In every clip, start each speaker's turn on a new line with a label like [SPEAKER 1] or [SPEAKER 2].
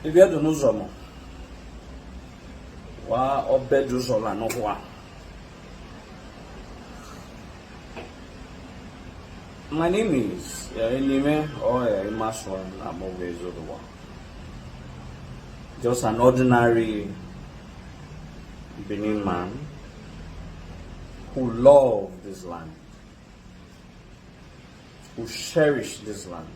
[SPEAKER 1] If you don't know some, wa obedu zola no wa. My name is Enime or Imaswan Amovezodowa. Just an ordinary Benin man who loved this land, who cherished this land.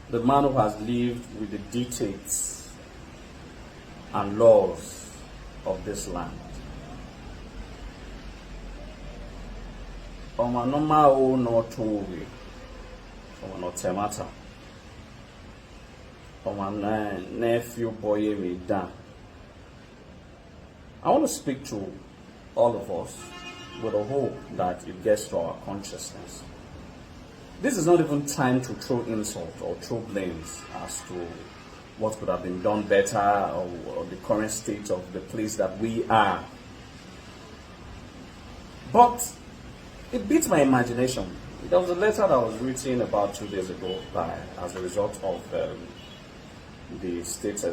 [SPEAKER 1] The man who has lived with the dictates and laws of this land. Oma noma o no towe. Oma no temata. Oma nephew boy me down. I want to speak to all of us with a hope that it gets to our consciousness. This is not even time to throw insult or throw blames as to what could have been done better or the current state of the place that we are. But it beats my imagination. There was a letter that was written about 2 days ago as a result of the Edo State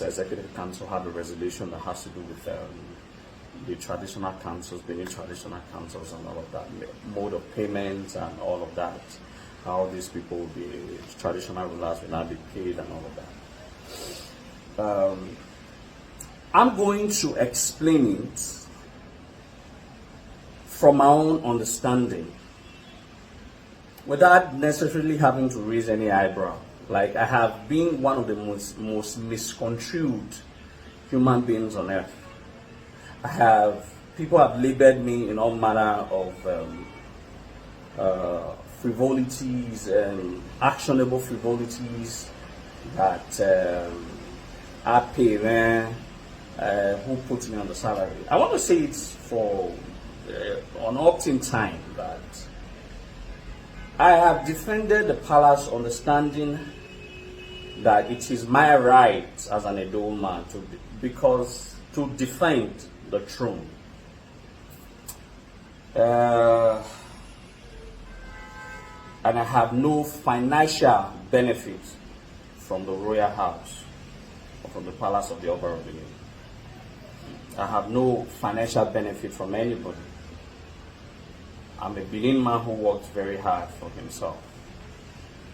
[SPEAKER 1] Executive Council had a resolution that has to do with the traditional councils, Benin traditional councils and all of that, mode of payments and all of that, how these people will be, traditional rulers will not be paid and all of that. I'm going to explain it from my own understanding without necessarily having to raise any eyebrow. Like, I have been one of the most misconstrued human beings on earth. People have labeled me in all manner of frivolities and actionable frivolities that I pay who puts me on the salary. I want to say it's for an opt-in time that I have defended the palace, understanding that it is my right as an Edo man to defend the throne. And I have no financial benefit from the royal house or from the palace of the Oba of Benin. I have no financial benefit from anybody. I'm a Benin man who worked very hard for himself.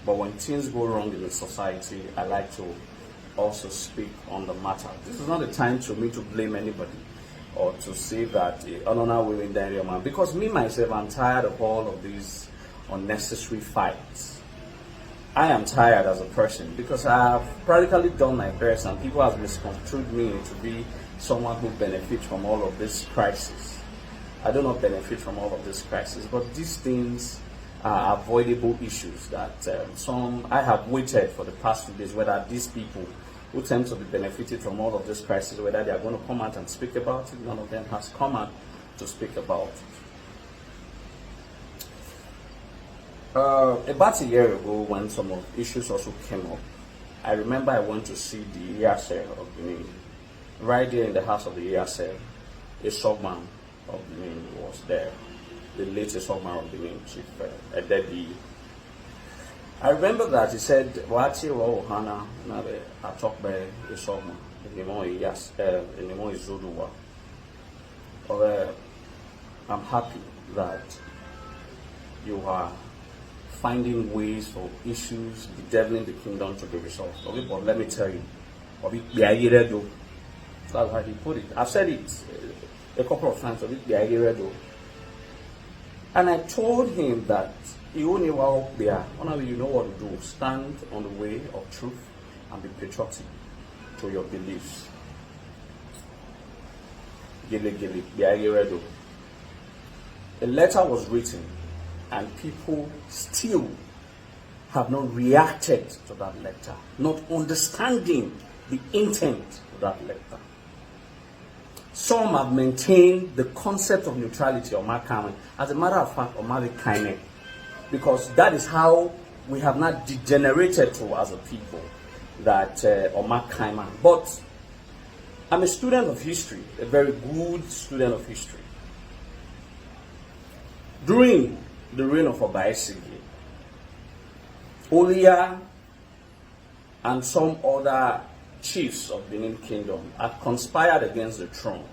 [SPEAKER 1] But when things go wrong in the society, I like to also speak on the matter. This is not the time for me to blame anybody or to say that women man, because me myself, I'm tired of all of these unnecessary fights. I am tired as a person because I have practically done my best and people have misconstrued me to be someone who benefits from all of this crisis. I do not benefit from all of this crisis, but these things are avoidable issues that I have waited for the past few days whether these people who tend to be benefited from all of this crisis, whether they are going to come out and speak about it. None of them has come out to speak about it. About a year ago, when some of issues also came up, I remember I went to see the EASE of Benin. Right there in the house of the EASE, a Sogman of Benin was there. The latest Sogman of Benin, Chief Ededi. I remember that he said, "Wati wa ohana na be atok be Sogman. Enimo izoduwa." I'm happy that you are finding ways for issues bedeviling the kingdom to be resolved. Okay, but let me tell you, that's how he put it. I've said it a couple of times. And I told him that you know what to do. Stand on the way of truth and be patriotic to your beliefs. A letter was written and people still have not reacted to that letter, not understanding the intent of that letter. Some have maintained the concept of neutrality or Makame. As a matter of fact, or Mavikaine, because that is how we have not degenerated to as a people, that Omar Kaiman. But I'm a student of history, a very good student of history. During the reign of Obaseki, Olia and some other chiefs of Benin Kingdom had conspired against the throne.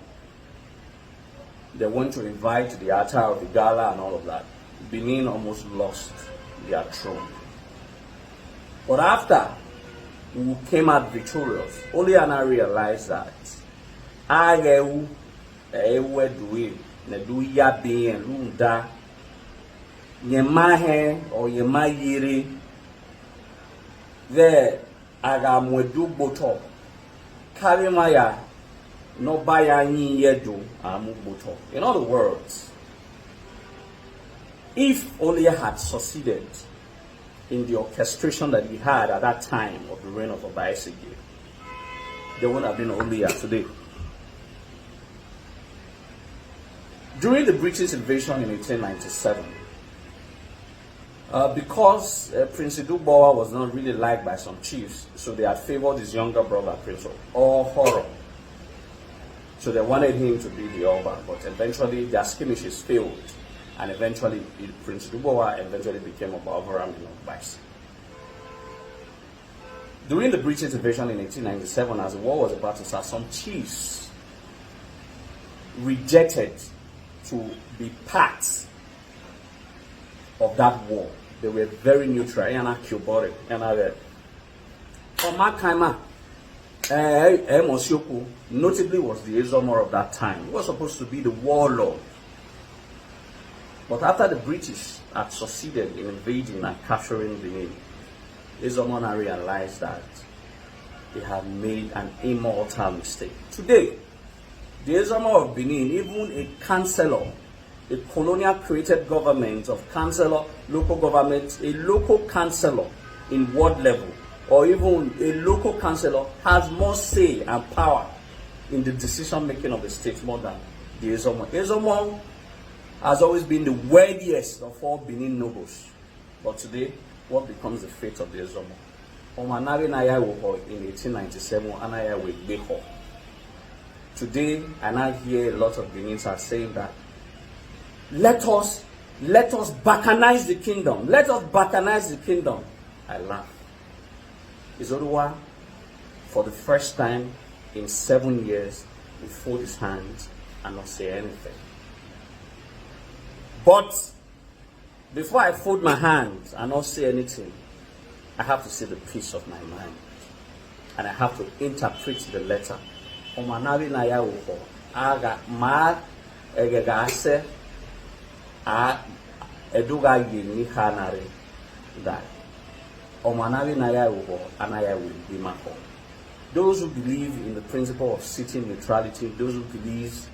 [SPEAKER 1] They went to invite the Ata of the Gala and all of that. Benin almost lost their throne. But after we came out victorious, Olia and I realized that Agewu Ewe Nedu Yabi and Lunda Yemahe or Yemayiri there Agamwedu Boto Karimaya no Bayani Yedu Amu Boto. In other words, if Olia had succeeded in the orchestration that he had at that time of the reign of Obaseki, there wouldn't have been Olia today. During the British invasion in 1897, because Prince Idubowa was not really liked by some chiefs, so they had favored his younger brother, Prince Ohoro. So they wanted him to be the Oba, but eventually their skirmishes failed, and eventually Prince Idubowa eventually became Oba of Obaseki. During the British invasion in 1897, as the war was about to start, some chiefs rejected to be part of that war. They were very neutral. Notably was the Ezomor of that time. He was supposed to be the warlord. But after the British had succeeded in invading and capturing Benin, Ezomor realized that they had made an immortal mistake. Today, the Ezomor of Benin, even a councillor, a colonial created government of councillor, local government, a local councillor in ward level, or even a local councillor has more say and power in the decision making of the state more than the Ezomor. Ezomor has always been the wealthiest of all Benin nobles. But today, what becomes the fate of the Ezomor? Omanari Naya in 1897, Anaya Beho. Today, and I hear a lot of Benins are saying that let us bacanize the kingdom. Let us bacanize the kingdom. I laugh. Izoruwa, for the first time in 7 years, will fold his hands and not say anything. But before I fold my hands and not say anything, I have to say the peace of my mind. And I have to interpret the letter. Omanari na ya uho aga ma egegase a eduga yini hanare that Omanari na ya uho anaya will be mako. Those who believe in the principle of sitting neutrality, those who believe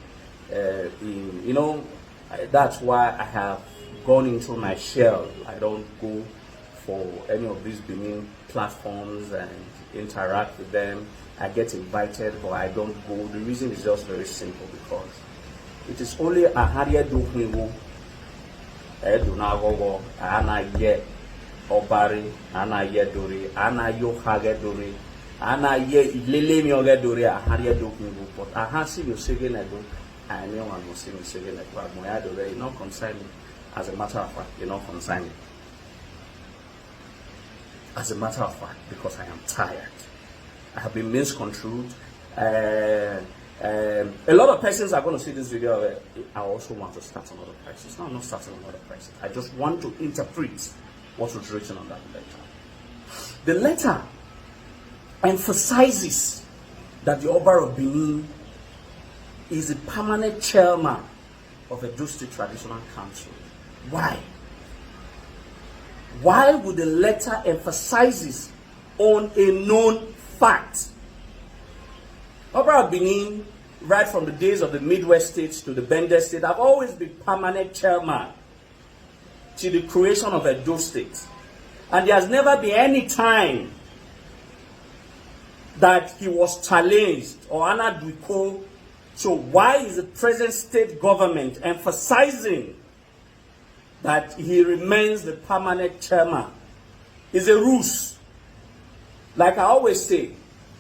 [SPEAKER 1] in that's why I have gone into my shell. I don't go for any of these Benin platforms and interact with them. I get invited, but I don't go. The reason is just very simple, because it is only a haria duhniwu edunagogo ana ye obari ana ye dori ana yo hage dori ana ye ilele mi oge dori a haria duhniwu, but a hasi you sege na do I know one will see me sege na kwa moya dori not concern me. As a matter of fact, you're not concerned me. As a matter of fact, because I am tired. I have been misconstrued. A lot of persons are going to see this video. I also want to start another crisis. No, I'm not starting another crisis. I just want to interpret what was written on that letter. The letter emphasizes that the Oba of Benin is the permanent chairman of a Edo State Traditional Council. Why? Why would the letter emphasizes on a known fact? Oba of Benin, right from the days of the Midwest states to the Bende state, have always been permanent chairman to the creation of Edo State. And there has never been any time that he was challenged or honored with call. So why is the present state government emphasizing that he remains the permanent chairman? It's a ruse. Like I always say,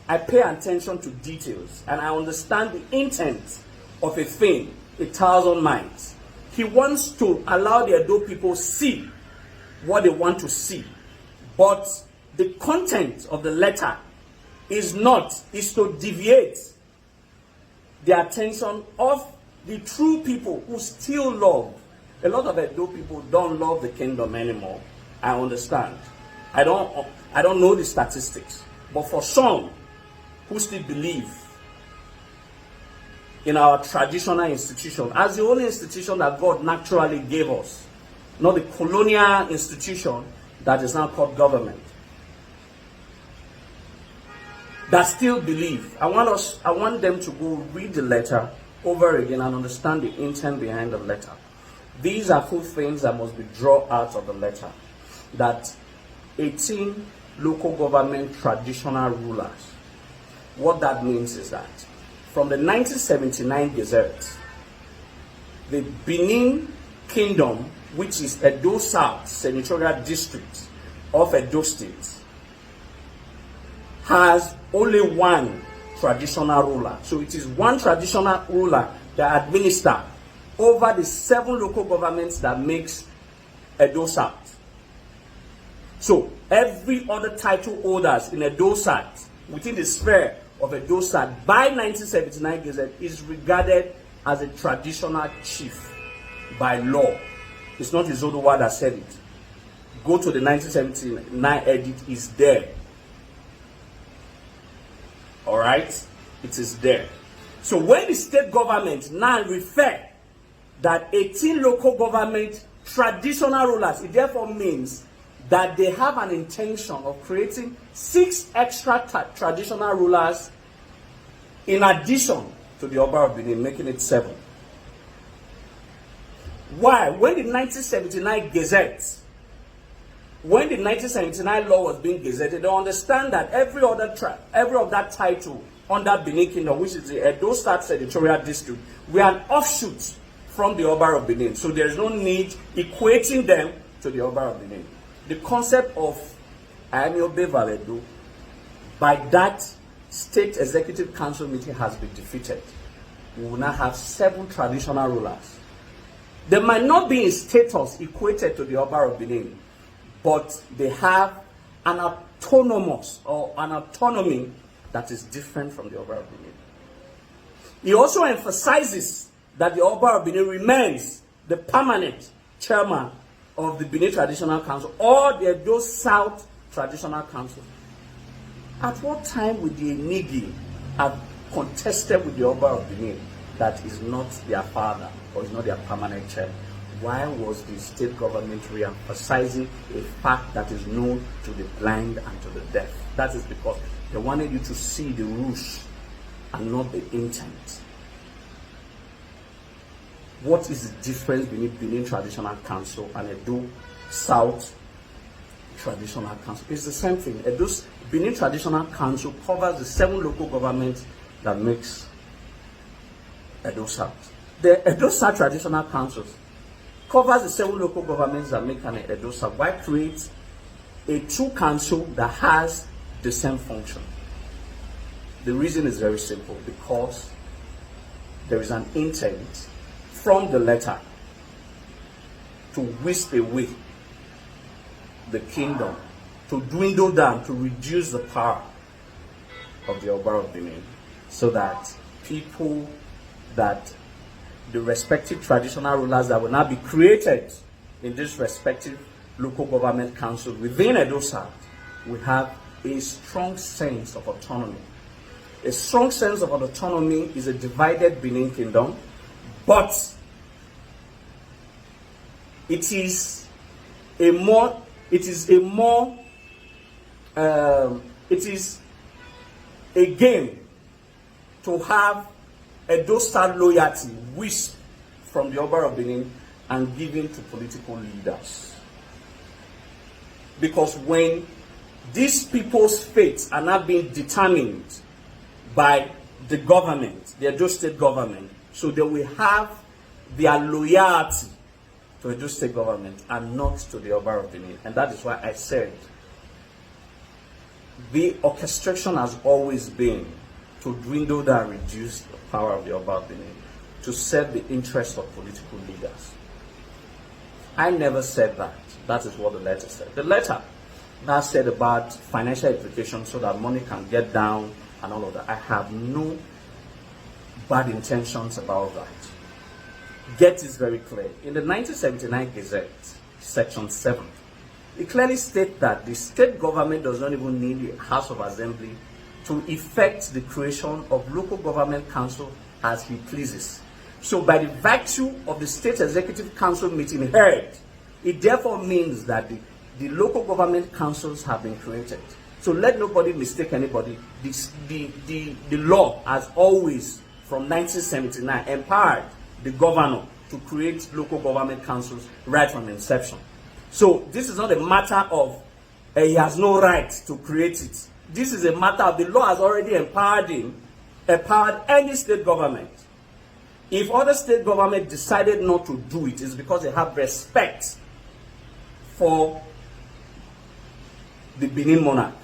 [SPEAKER 1] I pay attention to details and I understand the intent of a thing 1,000 miles. He wants to allow the Edo people see what they want to see But the content of the letter is to deviate the attention of the true people who still love. A lot of Edo people don't love the kingdom anymore. I understand. I don't know the statistics. But for some who still believe in our traditional institution as the only institution that God naturally gave us, not the colonial institution that is now called government, that still believe, I want them to go read the letter over again and understand the intent behind the letter. These are 4 things that must be drawn out of the letter. That 18 local government traditional rulers. What that means is that from the 1979 Gazette, the Benin Kingdom, which is Edo South Senatorial District of Edo State, has only one traditional ruler. So it is one traditional ruler that administers over the 7 local governments that makes Edo South. So every other title holders in Edo South, within the sphere of Edo South, by 1979 Gazette, is regarded as a traditional chief by law. It's not Izodowa that said it. Go to the 1979 edit, it's there. All right? It is there. So when the state government now refer that 18 local government traditional rulers, it therefore means that they have an intention of creating 6 extra traditional rulers in addition to the Oba of Benin, making it 7. Why? When the 1979 Gazette, when the 1979 law was being gazetted, they understand that every of that title under Benin Kingdom, which is the Edo South Senatorial District, we are an offshoot from the Oba of Benin. So there is no need equating them to the Oba of Benin. The concept of Ayamiobe Valedo, by that State Executive Council meeting, has been defeated. We will now have 7 traditional rulers. They might not be in status equated to the Oba of Benin, but they have an autonomous or an autonomy that is different from the Oba of Benin. He also emphasizes that the Oba of Benin remains the permanent chairman of the Benin Traditional Council or the Edo South Traditional Council. At what time would the Enigies have contested with the Oba of Benin that is not their father or is not their permanent chairman? Why was the state government re-emphasizing a fact that is known to the blind and to the deaf? That is because they wanted you to see the rules and not the intent. What is the difference between Benin Traditional Council and Edo South Traditional Council? It's the same thing. Benin Traditional Council covers the 7 local governments that makes Edo South. The Edo South Traditional Councils covers the 7 local governments that make an Edo South. Why create a true council that has the same function? The reason is very simple, because there is an intent from the letter to wisp away the kingdom, to dwindle down, to reduce the power of the Oba of Benin, so that people, that the respective traditional rulers that will now be created in this respective local government council within Edo South will have a strong sense of autonomy. A strong sense of autonomy is a divided Benin Kingdom, but it is a game to have Edo South loyalty wished from the Oba of Benin and given to political leaders. Because when these people's fates are not being determined by the government, the Edo State government, so they will have their loyalty to Edo State government and not to the Oba of Benin. And that is why I said the orchestration has always been to dwindle down and reduce the power of the Oba of Benin, to serve the interests of political leaders. I never said that. That is what the letter said. The letter that said about financial implications so that money can get down and all of that. I have no bad intentions about that. Get this very clear. In the 1979 Gazette, Section 7, it clearly states that the state government does not even need the House of Assembly to effect the creation of local government council as he pleases. So by the virtue of the State Executive Council meeting held, it therefore means that the local government councils have been created. So let nobody mistake anybody. The law has always, from 1979, empowered the governor to create local government councils right from inception. So this is not a matter of he has no right to create it. This is a matter of the law has already empowered any state government. If other state government decided not to do it, it's because they have respect for the Benin monarch.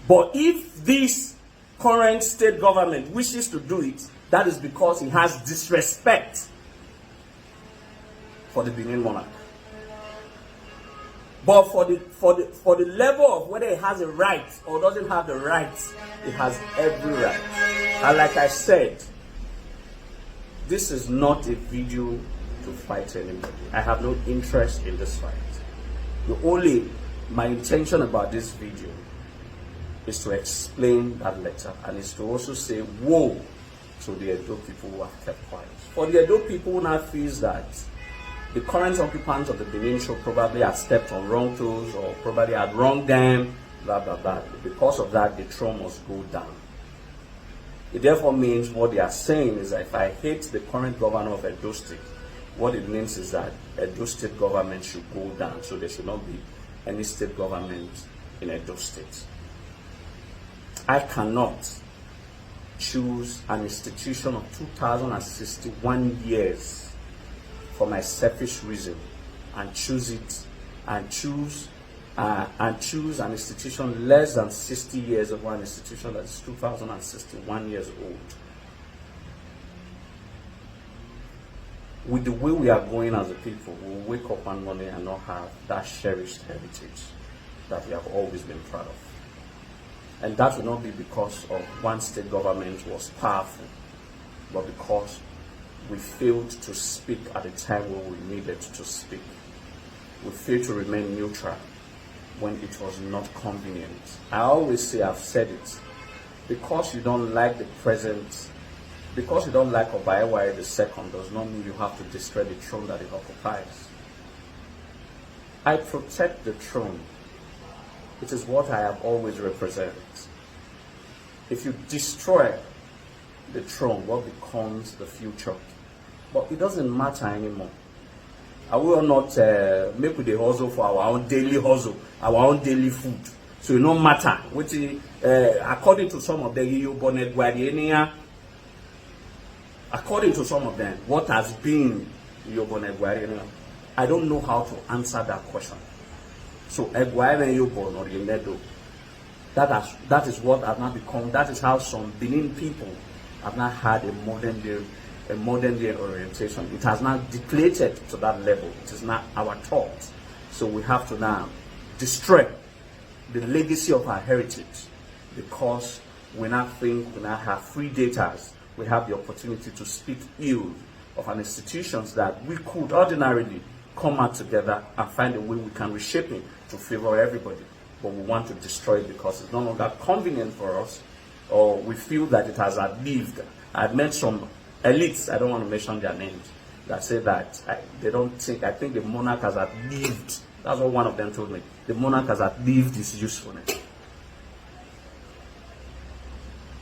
[SPEAKER 1] But if this current state government wishes to do it, that is because he has disrespect for the Benin monarch. But for the level of whether it has a right or doesn't have the right, it has every right. And like I said, this is not a video to fight anybody. I have no interest in this fight. My intention about this video is to explain that letter, and is to also say woe to the Edo people who have kept quiet. For the Edo people who now feels that the current occupants of the Benin show probably had stepped on wrong toes or probably had wronged them, blah, blah, blah. Because of that, the throne must go down. It therefore means what they are saying is that if I hate the current governor of Edo State, what it means is that Edo State government should go down. So there should not be any state government in Edo State. I cannot choose an institution of 2061 years for my selfish reason and choose an institution less than 60 years of one institution that is 2061 years old. With the way we are going as a people, we will wake up one morning and not have that cherished heritage that we have always been proud of. And that will not be because of one state government was powerful, but because we failed to speak at the time when we needed to speak. We failed to remain neutral when it was not convenient. I always say, I've said it, because you don't like the present, because you don't like Obaeware II does not mean you have to destroy the throne that it occupies. I protect the throne. It is what I have always represented. If you destroy the throne, what becomes the future? But it doesn't matter anymore. I will not make the hustle for our own daily hustle, our own daily food. So it no matter. Which according to some of them, according to some of them, what has been I don't know how to answer that question. So that is what has now become. That is how some Benin people have not had a modern day orientation. It has now depleted to that level. It is not our thought. So we have to now destroy the legacy of our heritage, because we now think we now have free data. We have the opportunity to speak ill of an institutions that we could ordinarily come out together and find a way we can reshape it to favor everybody. But we want to destroy it because it's no longer convenient for us, or we feel that it has outlived. I've met some elites, I don't want to mention their names, that say that I think the monarch has outlived. That's what one of them told me. The monarch has outlived its usefulness.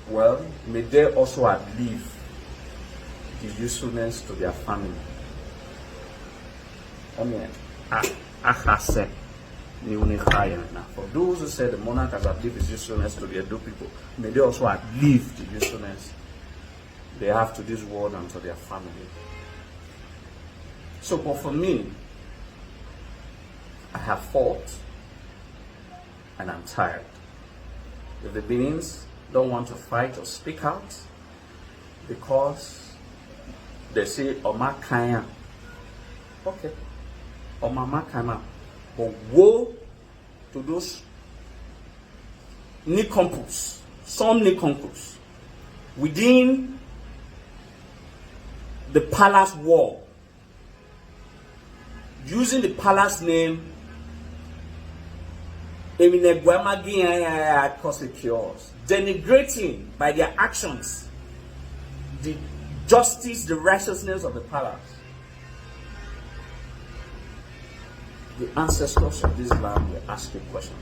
[SPEAKER 1] Well, may they also outlive the usefulness to their family. For those who say the monarch has outlived his usefulness to the Edo people, may they also outlive the usefulness they have to this world and to their family. So, but for me, I have fought and I'm tired. If the Benins don't want to fight or speak out because they say Oma Kaya, okay, Oma Makama, but woe to those nincompoos, some nincompoos within the palace wall, using the palace name, denigrating by their actions the justice, the righteousness of the palace. The ancestors of this land will ask you questions,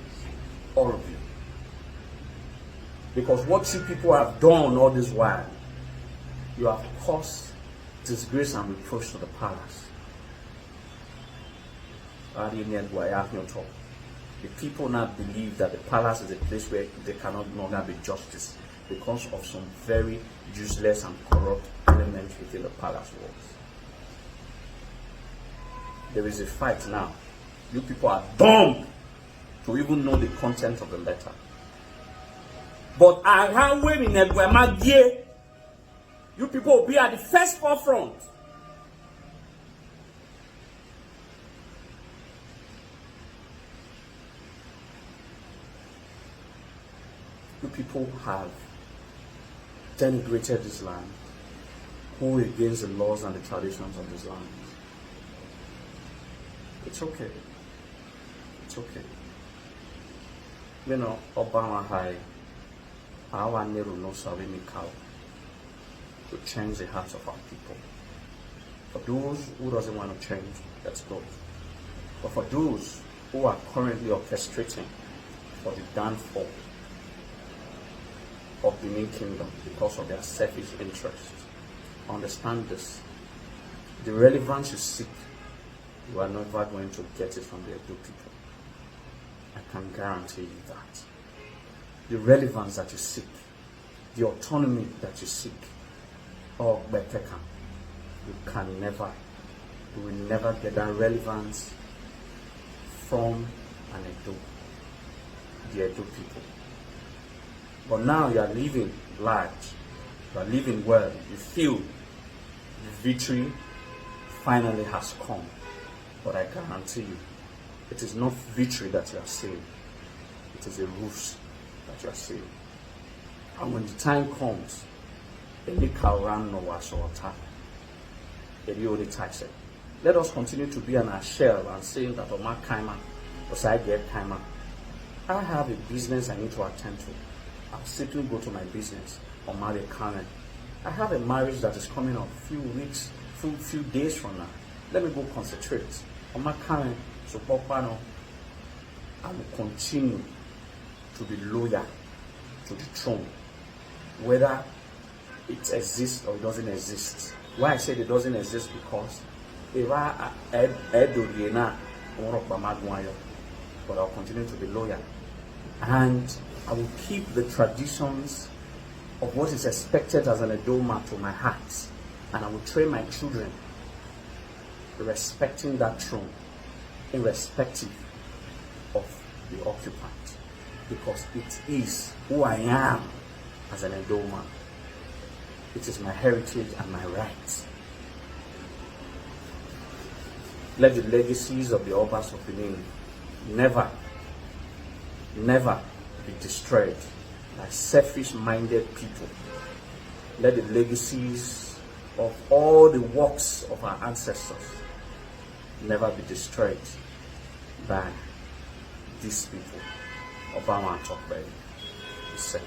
[SPEAKER 1] all of you. Because what you people have done all this while, you have caused disgrace and reproach to the palace. The people now believe that the palace is a place where there cannot longer be justice because of some very useless and corrupt elements within the palace walls. There is a fight now. You people are dumb to even know the content of the letter. But you people will be at the first forefront. You people have denigrated this land, who against the laws and the traditions of this land. It's okay. It's okay. You know, Obama High, our Nero no Savimikau, to change the hearts of our people. For those who doesn't want to change, that's good. But for those who are currently orchestrating for the downfall of the Benin Kingdom because of their selfish interests, understand this. The relevance you seek, you are never going to get it from the Edo people. I can guarantee you that. The relevance that you seek, the autonomy that you seek, or Beteka, you will never get that relevance from an Edo, the Edo people. But now you are living large, you are living well, you feel the victory finally has come. But I guarantee you, it is not victory that you are seeing, it is a ruse that you are seeing. And when the time comes, let us continue to be an shell and saying that Oma Kaima, because I get Kaima. I have a business I need to attend to. I'll simply go to my business or marry Karen. I have a marriage that is coming up few weeks, few days from now. Let me go concentrate. On my Karen, so Popano, I will continue to be loyal to the throne, whether it exists or it doesn't exist. Why I said it doesn't exist because if I but I'll continue to be loyal. And I will keep the traditions of what is expected as an Edoma to my heart. And I will train my children respecting that throne, irrespective of the occupant. Because it is who I am as an Edoma. It is my heritage and my rights. Let the legacies of the Obas of Benin never be destroyed by selfish-minded people. Let the legacies of all the works of our ancestors never be destroyed by these people. Obama and Chokbe is saying.